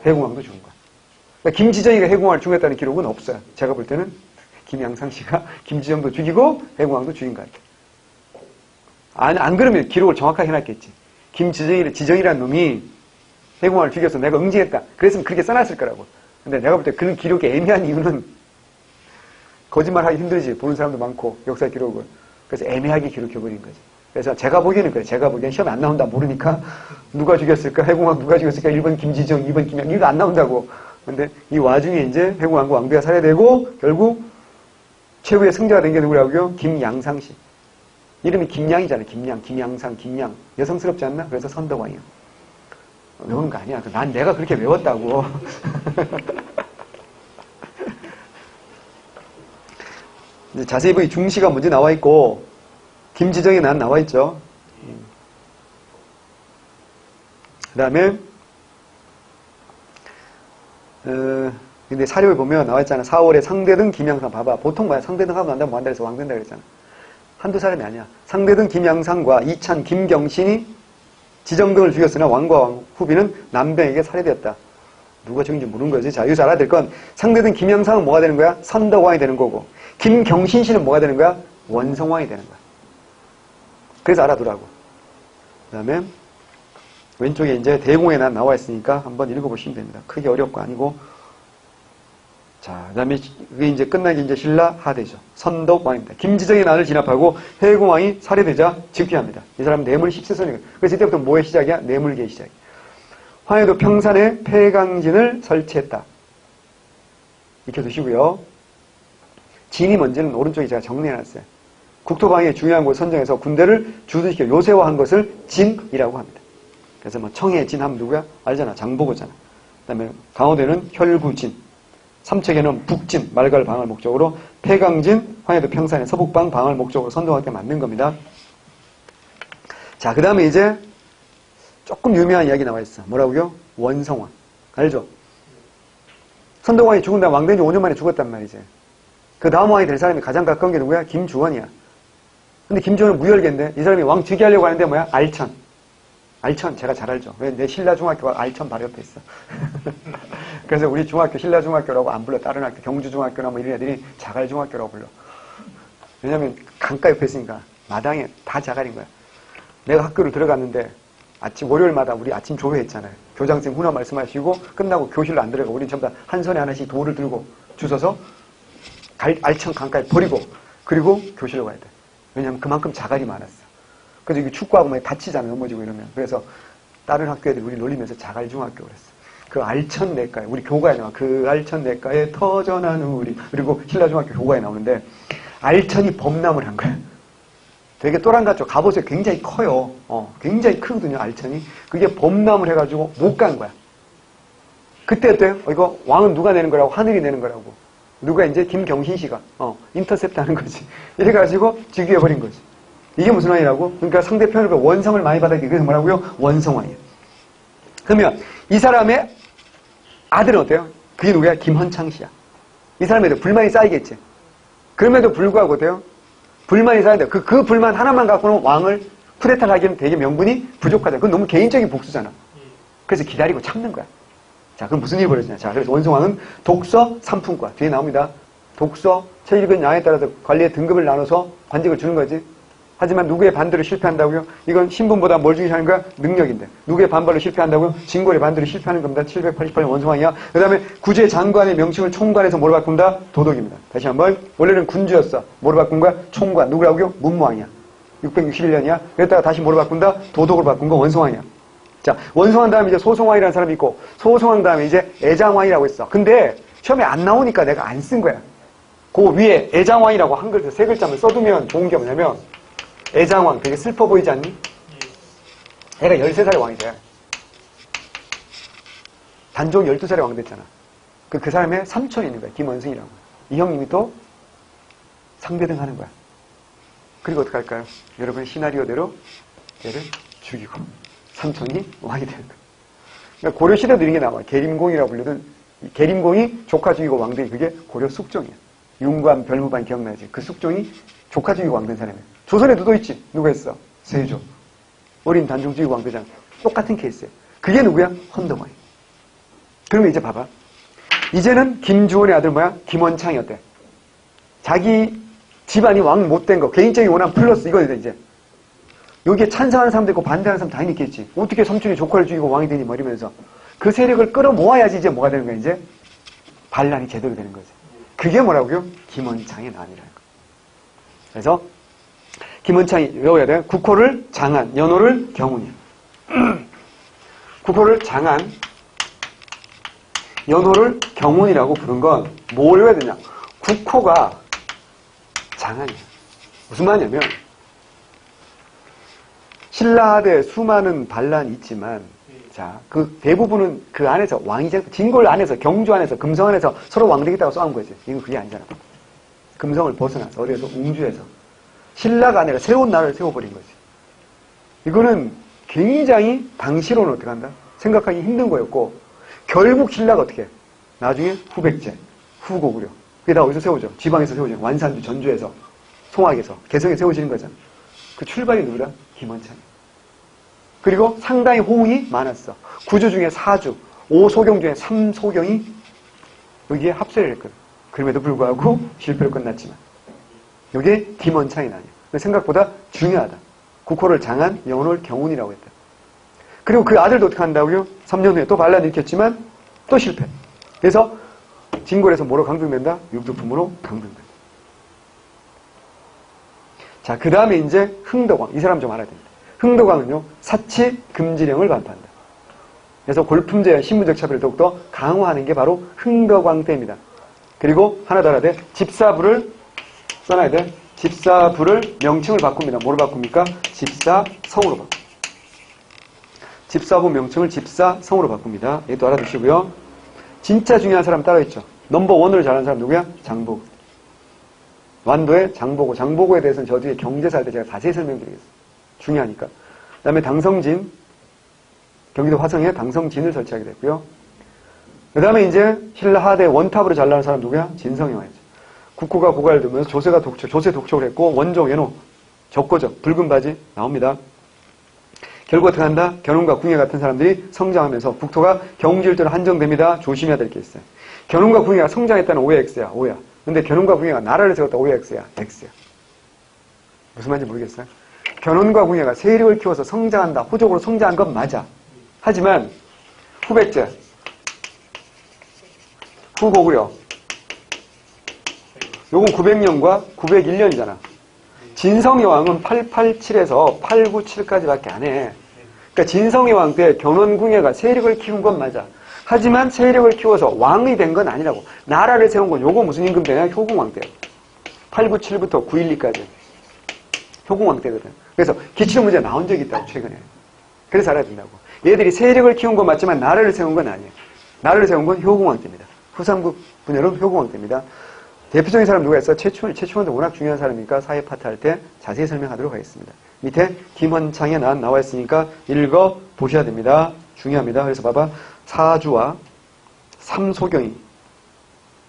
해공왕도 죽은 거야. 그러니까 김지정이가 해공왕을 죽였다는 기록은 없어요. 제가 볼 때는 김양상씨가 김지정도 죽이고 해공왕도 죽인 것 같아. 안 그러면 기록을 정확하게 해놨겠지. 지정이라는 놈이 해공왕을 죽여서 내가 응징했다. 그랬으면 그렇게 써놨을 거라고. 근데 내가 볼 때 그런 기록이 애매한 이유는 거짓말하기 힘들지. 보는 사람도 많고 역사 기록을. 그래서 애매하게 기록해버린 거지. 그래서 제가 보기에는 그래. 제가 보기엔 시험에 안 나온다 모르니까 누가 죽였을까? 해공왕 누가 죽였을까? 1번 김지정, 2번 김양 이거 안 나온다고. 근데 이 와중에 이제 해공왕과 왕비가 살해되고 결국 최후의 승자가 된 게 누구라고요? 김양상씨. 이름이 김양이잖아요. 김양, 김양상, 김양. 여성스럽지 않나? 그래서 선덕왕이요. 외우는 거 아니야. 난 내가 그렇게 외웠다고. 이제 자세히 보기 중시가 먼저 나와 있고 김지정의 난 나와 있죠. 그 다음에 근데 사료를 보면 나와 있잖아. 4월에 상대등 김양상 봐봐. 보통 뭐야? 상대등 하고 난다면 뭐한다 해서 왕된다 그랬잖아. 한두 사람이 아니야. 상대등 김양상과 이찬 김경신이 지정등을 죽였으나 왕과 왕 후비는 남병에게 살해되었다. 누가 죽인지 모르는 거지. 자, 여기서 알아야 될 건 상대등 김양상은 뭐가 되는 거야? 선덕왕이 되는 거고 김경신 씨는 뭐가 되는 거야? 원성왕이 되는 거야. 그래서 알아두라고. 그 다음에 왼쪽에 이제 대공의 난 나와 있으니까 한번 읽어보시면 됩니다. 크게 어렵고 아니고. 자, 그 다음에 그게 이제 끝나기 이제 신라 하대죠. 선덕왕입니다. 김지정의 난을 진압하고 해공왕이 살해되자 즉위합니다. 이 사람은 뇌물 10세선이거든요. 그래서 이때부터 뭐의 시작이야? 뇌물계의 시작이야. 황해도 평산에 폐강진을 설치했다. 익혀두시고요. 진이 뭔지는 오른쪽에 제가 정리해놨어요. 국토방위의 중요한 곳 선정해서 군대를 주둔시켜 요새화한 것을 진이라고 합니다. 그래서 뭐 청해 진 하면 누구야? 알잖아. 장보고잖아. 그 다음에 강호도는 혈구진, 삼척에는 북진, 말갈 방을 목적으로 폐강진, 황해도 평산의 서북방 방을 목적으로 선동할 때 맞는 겁니다. 자, 그 다음에 이제 조금 유명한 이야기 나와 있어. 뭐라고요? 원성왕. 알죠? 선동왕이 죽은 다음 왕된 지 5년 만에 죽었단 말이지. 그 다음 왕이 될 사람이 가장 가까운 게 누구야? 김주원이야. 근데 김주원은 무혈계인데 이 사람이 왕 즉위하려고 하는데 뭐야? 알천. 알천 제가 잘 알죠. 왜? 내 신라중학교가 알천 바로 옆에 있어. 그래서 우리 중학교 신라중학교라고 안 불러. 다른 학교 경주중학교나 뭐 이런 애들이 자갈중학교라고 불러. 왜냐면 강가 옆에 있으니까 마당에 다 자갈인 거야. 내가 학교를 들어갔는데 월요일마다 우리 아침 조회했잖아요. 교장선생님 훈화 말씀하시고 끝나고 교실로 안 들어가. 우린 전부 다 한 손에 하나씩 돌을 들고 주워서 알천 강가에 버리고 그리고 교실로 가야 돼. 왜냐면 그만큼 자갈이 많았어. 그래서 이게 축구하고 막 다치잖아. 넘어지고 이러면. 그래서 다른 학교 애들이 우리 놀리면서 자갈중학교 그랬어. 그 알천 내과에 우리 교과에 나와. 그 알천 내과에 터전한 우리 그리고 신라중학교 교과에 나오는데 알천이 범람을 한 거야. 되게 또랑같죠. 갑옷에 굉장히 커요. 굉장히 크거든요. 알천이. 그게 범람을 해가지고 못 간 거야. 그때 어때요? 이거 왕은 누가 내는 거라고? 하늘이 내는 거라고. 누가 이제 김경신 씨가 인터셉트 하는 거지. 이래가지고 즉위해버린 거지. 이게 무슨 왕이라고? 그러니까 상대편을 원성을 많이 받았기 그래서 뭐라고요? 원성왕이에요. 그러면 이 사람의 아들은 어때요? 그게 누구야? 김헌창 씨야. 이 사람에도 불만이 쌓이겠지. 그럼에도 불구하고 어때요? 불만이 쌓인다. 그 불만 하나만 갖고는 왕을 쿠데타를 하기에는 되게 명분이 부족하다. 그건 너무 개인적인 복수잖아. 그래서 기다리고 참는 거야. 자, 그럼 무슨 일이 벌어지냐. 자, 그래서 원성왕은 독서 3품과 뒤에 나옵니다. 독서, 책 읽은 양에 따라서 관리의 등급을 나눠서 관직을 주는 거지. 하지만 누구의 반대로 실패한다고요? 이건 신분보다 뭘 중요시하는 거야? 능력인데. 누구의 반발로 실패한다고요? 진골의 반대로 실패하는 겁니다. 788년 원성왕이야. 그 다음에 구제 장관의 명칭을 총관에서 뭐로 바꾼다? 도독입니다. 다시 한번. 원래는 군주였어. 뭐로 바꾼 거야? 총관. 누구라고요? 문무왕이야. 661년이야. 그랬다가 다시 뭐로 바꾼다? 도독으로 바꾼 거 원성왕이야. 자, 원송왕 다음에 이제 소송왕이라는 사람이 있고, 소송왕 다음에 이제 애장왕이라고 있어. 근데 시험에 안 나오니까 내가 안 쓴 거야. 그 위에 애장왕이라고 한글 세 글자만 써두면 좋은 게 뭐냐면, 애장왕 되게 슬퍼 보이지 않니? 애가 13살의 왕이 돼. 단종 12살의 왕 됐잖아. 그 사람의 삼촌이 있는 거야. 김원승이라고. 이 형님이 또 상대등 하는 거야. 그리고 어떻게 할까요? 여러분 시나리오대로 얘를 죽이고 삼촌이 왕이 되는 거야. 그러니까 고려 시대도 이런 게 나와. 계림공이라고 불리던 계림공이 조카 죽이고 왕 된 그게 고려 숙종이야. 윤관 별무반 기억나지? 그 숙종이 조카 죽이고 왕 된 사람이야. 조선에도 또 있지. 누가 했어? 세조. 어린 단종 죽이고 왕 되잖아. 똑같은 케이스야. 그게 누구야? 헌덕왕이. 그러면 이제 봐봐. 이제는 김주원의 아들 뭐야? 김원창이었대. 자기 집안이 왕 못 된 거, 개인적인 원한 플러스 이거야 이제. 여기에 찬성하는 사람도 있고 반대하는 사람 당연히 있겠지. 어떻게 삼촌이 조카를 죽이고 왕이 되니 말이면서 그 세력을 끌어모아야지 이제 뭐가 되는 거야 이제? 반란이 제대로 되는 거지. 그게 뭐라고요? 김원창의 난이라는 거. 그래서 김원창이 외워야 돼. 국호를 장안, 연호를 경운이야. 국호를 장안, 연호를 경운이라고 부른 건 뭘 외워야 되냐? 국호가 장안이야. 무슨 말이냐면 신라하대 수많은 반란이 있지만 자, 그 대부분은 그 안에서 왕이제 진골 안에서 경주 안에서 금성 안에서 서로 왕 되겠다고 싸운 거지. 이건 그게 아니잖아. 금성을 벗어나서 어디에서 웅주에서 신라가 아니라 새로운 나라를 세워버린 거지. 이거는 굉장히 당시로는 어떻게 한다? 생각하기 힘든 거였고 결국 신라가 어떻게 해? 나중에 후백제, 후고구려 그게 다 어디서 세우죠? 지방에서 세우죠. 완산주, 전주에서, 송악에서, 개성에 세워지는 거잖아. 그 출발이 누구다? 김원창. 그리고 상당히 호응이 많았어. 9주 중에 4주, 5소경 중에 3소경이 여기에 합세를 했거든. 그럼에도 불구하고 실패로 끝났지만. 이게 김원창이 아니야. 생각보다 중요하다. 국호를 장안, 연호를 경운이라고 했다. 그리고 그 아들도 어떻게 한다고요? 3년 후에 또 반란을 일으켰지만 또 실패. 그래서 진골에서 뭐로 강등된다? 육두품으로 강등된다. 자, 그 다음에 이제 흥덕왕. 이 사람 좀 알아야 됩니다. 흥덕왕은요, 사치 금지령을 반포한다. 그래서 골품제와 신분적 차별을 더욱더 강화하는 게 바로 흥덕왕 때입니다. 그리고 하나 더 알아야 돼. 집사부를 써놔야 돼. 집사부를 명칭을 바꿉니다. 뭐로 바꿉니까? 집사성으로 바꿉니다. 집사부 명칭을 집사성으로 바꿉니다. 이것도 알아두시고요. 진짜 중요한 사람 따로 있죠. 넘버 원으로 잘하는 사람 누구야? 장보고. 완도의 장보고. 장보고에 대해서는 저 뒤에 경제사 할 때 제가 자세히 설명드리겠습니다. 중요하니까. 그 다음에 당성진. 경기도 화성에 당성진을 설치하게 됐고요. 그 다음에 이제 신라하대 원탑으로 잘 나가는 사람 누구야? 진성여왕이죠. 국호가 고갈을 두면서 조세 독촉을 했고 원종, 연호, 적고죠. 붉은 바지 나옵니다. 결국 어떻게 한다? 견운과 궁예 같은 사람들이 성장하면서 국토가 경주일도로 한정됩니다. 조심해야 될 게 있어요. 견운과 궁예가 성장했다는 오야 X야? 오야. 근데 견운과 궁예가 나라를 세웠다 오야 X야? X야. 무슨 말인지 모르겠어요? 견운과 궁예가 세력을 키워서 성장한다. 호족으로 성장한 건 맞아. 하지만 후백제, 후고구려 요건 900년과 901년이잖아. 진성여왕은 887에서 897까지밖에 안 해. 그러니까 진성여왕 때 견원궁예가 세력을 키운 건 맞아. 하지만 세력을 키워서 왕이 된 건 아니라고. 나라를 세운 건 요거 무슨 임금 때냐? 효궁왕 때. 897부터 912까지. 효궁왕 때거든. 그래서 기출문제 나온 적이 있다고 최근에. 그래서 알아야 된다고. 얘들이 세력을 키운 건 맞지만 나라를 세운 건 아니에요. 나라를 세운 건 효궁왕 때입니다. 후삼국 분열은 효궁왕 때입니다. 대표적인 사람 누가 있어? 최충원도 워낙 중요한 사람이니까 사회 파트 할 때 자세히 설명하도록 하겠습니다. 밑에 김원창의 난 나와 있으니까 읽어 보셔야 됩니다. 중요합니다. 그래서 봐봐. 사주와 삼소경이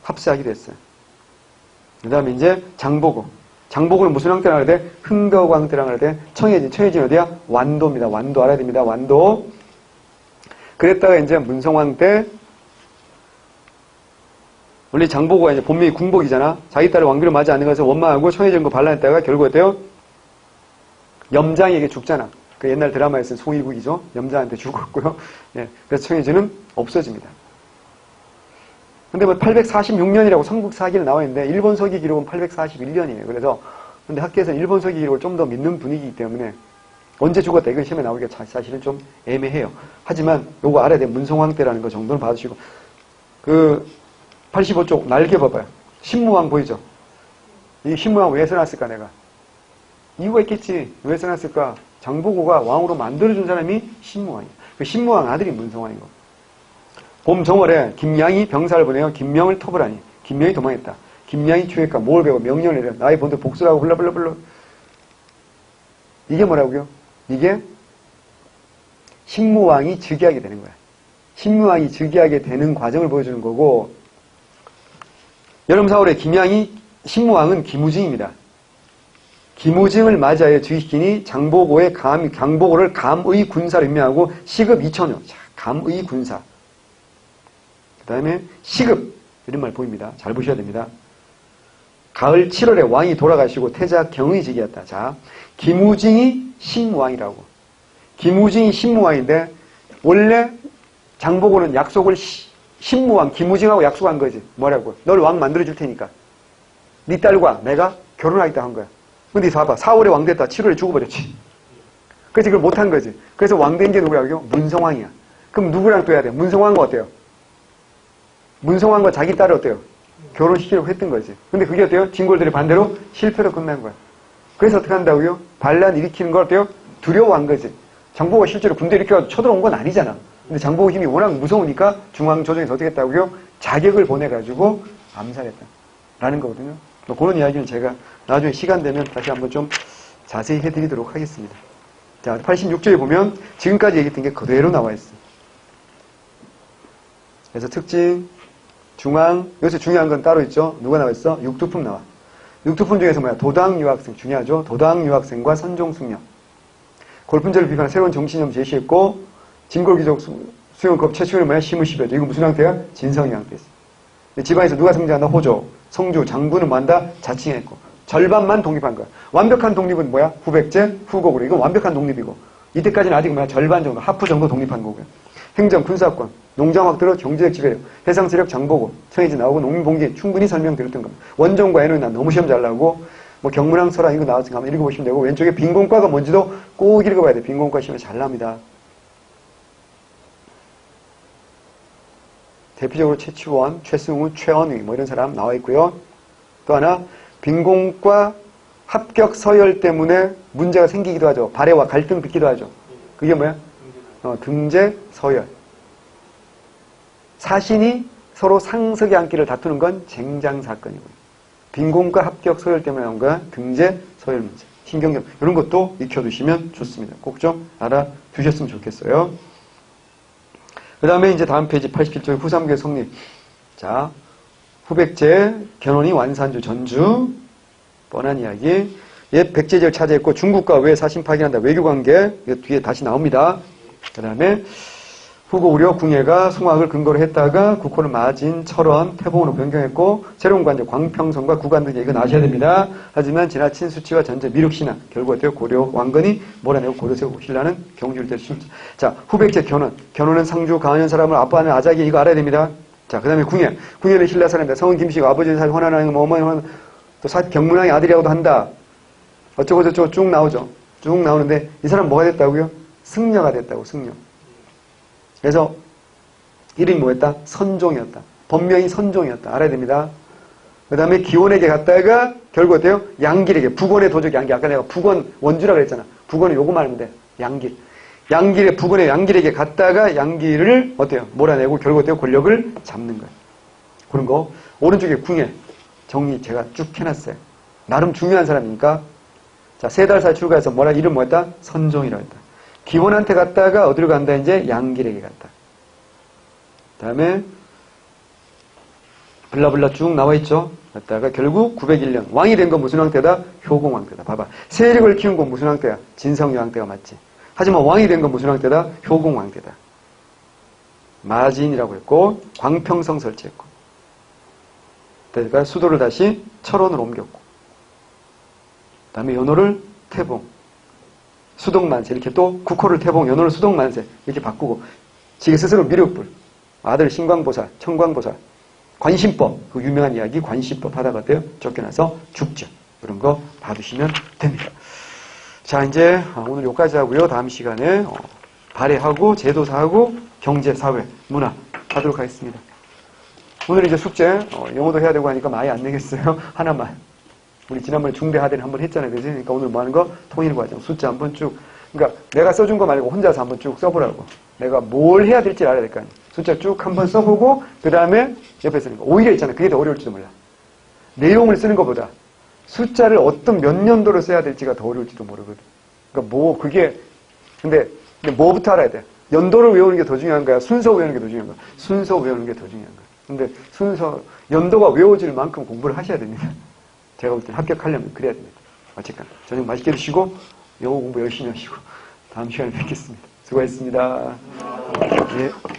합세하기도 했어요. 그 다음에 이제 장보고. 장보고는 무슨 형태라 해야 돼? 흥덕왕 때랑 해야 돼? 청해진 어디야? 완도입니다. 완도 알아야 됩니다. 완도. 그랬다가 이제 문성왕 때 원래 장보고가 이제 본명이 궁복이잖아. 자기 딸을 왕비로 맞이 않는 것을 원망하고 청해진 거 반란했다가 결국 어때요? 염장에게 죽잖아. 그 옛날 드라마에서 송일국이죠. 염장한테 죽었고요. 예, 그래서 청해진은 없어집니다. 근데 뭐 846년이라고 삼국사기를 나와 있는데 일본 서기 기록은 841년이에요. 그래서 근데 학계에서는 일본 서기 기록을 좀 더 믿는 분위기이기 때문에 언제 죽었다. 이건 시험에 나오기가 사실은 좀 애매해요. 하지만 요거 알아야 돼. 문성왕 때라는 거 정도는 봐주시고. 85쪽 날개 봐봐요. 신무왕 보이죠? 이 신무왕 왜 써놨을까 내가? 이유가 있겠지. 왜 써놨을까? 장보고가 왕으로 만들어준 사람이 신무왕이에요. 그 신무왕 아들이 문성왕이고. 봄 정월에 김양이 병사를 보내어 김명을 토벌하니 김명이 도망했다. 김양이 추격하 뭘 배워 명령을 내려 나의 본토 복수라고 불러불러. 이게 뭐라고요? 이게 신무왕이 즉위하게 되는 거야. 신무왕이 즉위하게 되는 과정을 보여주는 거고, 여름 4월에 김양이 신무왕은 김우징입니다. 김우징을 맞이하여 즉위시키니 장보고의 장보고를 감의 군사로 임명하고 시급 2천여. 자, 감의 군사. 그 다음에 시급 이런 말 보입니다. 잘 보셔야 됩니다. 가을 7월에 왕이 돌아가시고 태자 경의 즉위했다. 자, 김우징이 신무왕이라고. 김우징이 신무왕인데 원래 장보고는 약속을 신무왕 김우징하고 약속한 거지. 뭐라고? 널 왕 만들어줄 테니까. 네 딸과 내가 결혼하겠다 한 거야. 근데 봐봐. 4월에 왕 됐다. 7월에 죽어버렸지. 그래서 그걸 못한 거지. 그래서 왕 된 게 누구라고요? 문성왕이야. 그럼 누구랑 또 해야 돼? 문성왕과 어때요? 문성왕과 자기 딸을 어때요? 결혼시키려고 했던 거지. 근데 그게 어때요? 진골들이 반대로 실패로 끝난 거야. 그래서 어떻게 한다고요? 반란 일으키는 걸 어때요? 두려워한 거지. 장보고가 실제로 군대 일으켜서 쳐들어온 건 아니잖아. 근데 장보고 힘이 워낙 무서우니까 중앙조정에서 어떻게 했다고요? 자격을 보내가지고 암살했다. 라는 거거든요. 뭐 그런 이야기는 제가 나중에 시간 되면 다시 한번 좀 자세히 해드리도록 하겠습니다. 자, 86조에 보면 지금까지 얘기했던 게 그대로 나와 있어요. 그래서 특징, 중앙, 여기서 중요한 건 따로 있죠. 누가 나와 있어? 육두품 나와. 육두품 중에서 뭐야? 도당 유학생 중요하죠. 도당 유학생과 선종숙녀. 골품제를 비판한 새로운 정신념 제시했고, 진골귀족 수용급 최초는 뭐야? 시무시배죠. 이거 무슨 형태야? 진성이 형태였어. 지방에서 누가 성장한다? 호조, 성주, 장군은 뭐한다? 자칭했고. 절반만 독립한 거야. 완벽한 독립은 뭐야? 후백제, 후곡으로. 이건 완벽한 독립이고. 이때까지는 아직 뭐야? 절반 정도, 하프 정도 독립한 거고요. 행정, 군사권, 농장확 들어 경제적 지배력, 해상세력 장보고, 청해진 나오고 농민봉기 충분히 설명드렸던 겁니다. 원종과 애는 난 너무 시험 잘 나오고, 뭐 경문왕 설화 이거 나왔으니까 한번 읽어보시면 되고, 왼쪽에 빈공과가 뭔지도 꼭 읽어봐야 돼. 빈공과 시험에 잘 나옵니다. 대표적으로 최치원, 최승우, 최언의 뭐 이런 사람 나와 있고요. 또 하나 빈공과 합격 서열 때문에 문제가 생기기도 하죠. 발해와 갈등 빚기도 하죠. 그게 뭐야? 등재 서열. 사신이 서로 상석에 앉기를 다투는 건 쟁장 사건이고요. 빈공과 합격 서열 때문에 나온 건 등재 서열 문제. 신경경 이런 것도 익혀두시면 좋습니다. 꼭 좀 알아두셨으면 좋겠어요. 그 다음에 이제 다음 페이지 87쪽에 후삼계 성립. 자, 후백제, 견훤이 완산주, 전주. 뻔한 이야기. 옛 백제제를 차지했고 중국과 왜 사신 파견한다. 외교관계. 뒤에 다시 나옵니다. 그 다음에 후고 우려 궁예가 송악을 근거로 했다가 국호를 마진, 철원, 태봉으로 변경했고 새로운 관제, 광평성과 구간 등에 이건 아셔야 됩니다. 하지만 지나친 수치와 전제, 미륵신화 결국 어때요? 고려 왕건이 몰아내고 고려세고 신라는 경주를 때렸습니다. 자, 후백제 견훤. 견훤은 상주 강한 사람을 아빠하는 아작이 이거 알아야 됩니다. 자, 그 다음에 궁예. 궁예는 신라 사람입니다. 성은 김씨고 아버지는 사실 헌안왕이고 뭐 어머니 또 경문왕의 아들이라고도 한다. 어쩌고 저쩌고 쭉 나오죠. 쭉 나오는데 이 사람 뭐가 됐다고요? 승려가 됐다고, 승려. 그래서 이름이 뭐였다? 선종이었다. 본명이 선종이었다. 알아야 됩니다. 그 다음에 기원에게 갔다가 결국 어때요? 양길에게. 북원의 도적 양길. 아까 내가 북원 원주라 그랬잖아. 북원은 요거만 알면 돼. 양길. 양길에 북원의 양길에게 갔다가 양길을 어때요? 몰아내고 결국 어때요? 권력을 잡는 거예요. 그런 거. 오른쪽에 궁예. 정리 제가 쭉 해놨어요. 나름 중요한 사람이니까. 자, 3달 사이 출가해서 뭐라 이름 뭐였다? 선종이라고 했다. 기원한테 갔다가 어디로 간다? 이제 양길에게 갔다. 그 다음에 블라블라 쭉 나와 있죠. 갔다가 결국 901년 왕이 된 건 무슨 왕때다? 효공 왕때다. 봐봐. 세력을 키운 건 무슨 왕때야? 진성유 왕때가 맞지. 하지만 왕이 된 건 무슨 왕때다? 효공 왕때다. 마진이라고 했고 광평성 설치했고. 그러니까 수도를 다시 철원으로 옮겼고. 그 다음에 연호를 태봉. 수동만세 이렇게 또 국호를 태봉, 연호를 수동만세 이렇게 바꾸고 지게 스스로 미륵불, 아들 신광보살, 청광보살, 관심법 그 유명한 이야기 관심법 하다가 어때요? 쫓겨나서 죽죠. 그런 거 봐두시면 됩니다. 자, 이제 오늘 여기까지 하고요. 다음 시간에 발해하고 제도사하고 경제, 사회, 문화 하도록 하겠습니다. 오늘 이제 숙제 영어도 해야 되고 하니까 많이 안 내겠어요. 하나만. 우리 지난번에 중대 하대는 한번 했잖아요. 그지? 그러니까 오늘 뭐 하는 거? 통일 과정. 숫자 한번 쭉. 그러니까 내가 써준 거 말고 혼자서 한번 쭉 써보라고. 내가 뭘 해야 될지 알아야 될 거 아니에요. 숫자 쭉 한번 써보고 그 다음에 옆에 쓰는 거. 오히려 있잖아. 그게 더 어려울지도 몰라. 내용을 쓰는 것보다 숫자를 어떤 몇 년도로 써야 될지가 더 어려울지도 모르거든. 그러니까 근데 뭐부터 알아야 돼? 연도를 외우는 게 더 중요한 거야? 순서 외우는 게 더 중요한 거야? 순서 외우는 게 더 중요한 거야. 근데 연도가 외워질 만큼 공부를 하셔야 됩니다. 제가 볼 땐 합격하려면 그래야 됩니다. 어쨌든 저녁 맛있게 드시고 영어 공부 열심히 하시고 다음 시간에 뵙겠습니다. 수고하셨습니다. 예.